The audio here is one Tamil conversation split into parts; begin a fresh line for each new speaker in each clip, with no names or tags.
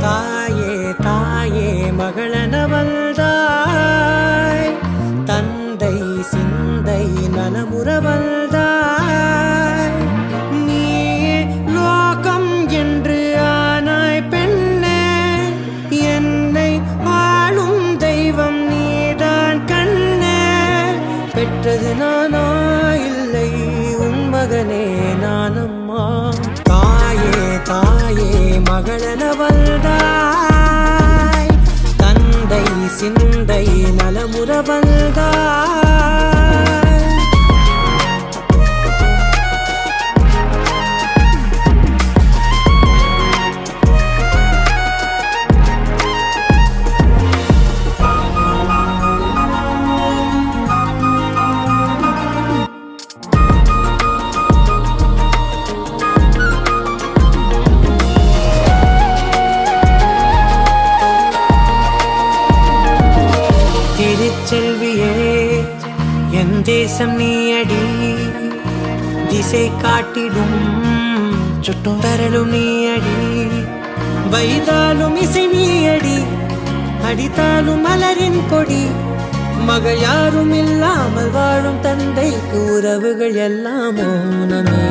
தாயே தாயே மகளனவள்தாய், தந்தை சிந்தை நலமுறவள்தாய். நீயே லோகம் என்று ஆனாய் பெண்ணே, என்னை ஆளும் தெய்வம் நீதான் கண்ணே. பெற்றது நானா இல்லை உன் மகனே நானம்மா. தாயே தாயே மகளனவள்தாய், தந்தை சிந்தை நலமுறவள்தாய். திருச்செல்வியே என் தேசம் நீயடி, திசை காட்டிடும் சுட்டும் வரலும் நீயடி. வைதாலும் இசை நீயடி, அடித்தாலும் மலரின் கொடி. மகள் யாரும் இல்லாமல் வாழும் தந்தைக்கு உறவுகள் எல்லாம் மௌனமே.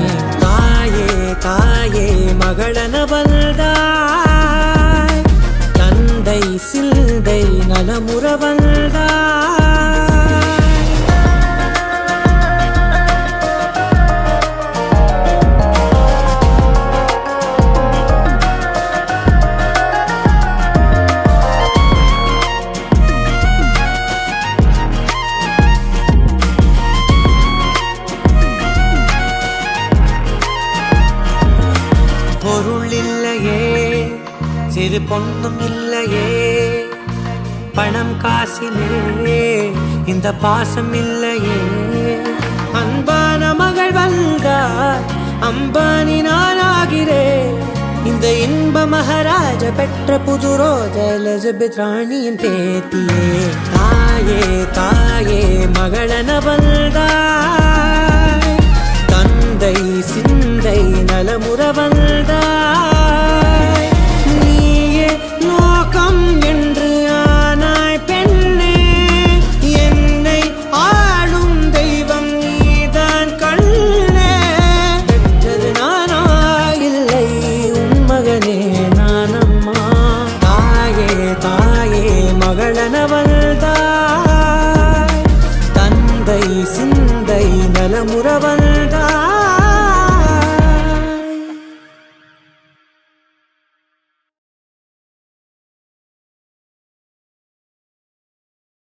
தாயே தாயே மகளனவள்தாய், தந்தை சிந்தை நலமுறவள்தாய். பொருள் இல்லையே, சிறு பொண்ணும் இல்லையே, பணம் காசிலே இந்த பாசம் இல்லையே. அன்பான மகள் வந்தார், அம்பானி நானாகிறேன். இந்த இன்ப மகாராஜ பெற்ற புது ரோஜ எலிசபெத் ராணியின் பேத்தியே. தாயே தாயே மகளனவள்தாய், தந்தை சிந்தை நலமுறவள்தாய். நீயே லோகம் என்று ஆனாய் பெண்ணே, என்னை ஆளும் தெய்வம் நீதான் கண்ணே. பெற்றது நானா இல்லை உன் மகனே நானம்மா. தாயே தாயே மகளனவள்தாய், தந்தை சிந்தை நலமுறவள்தாய்.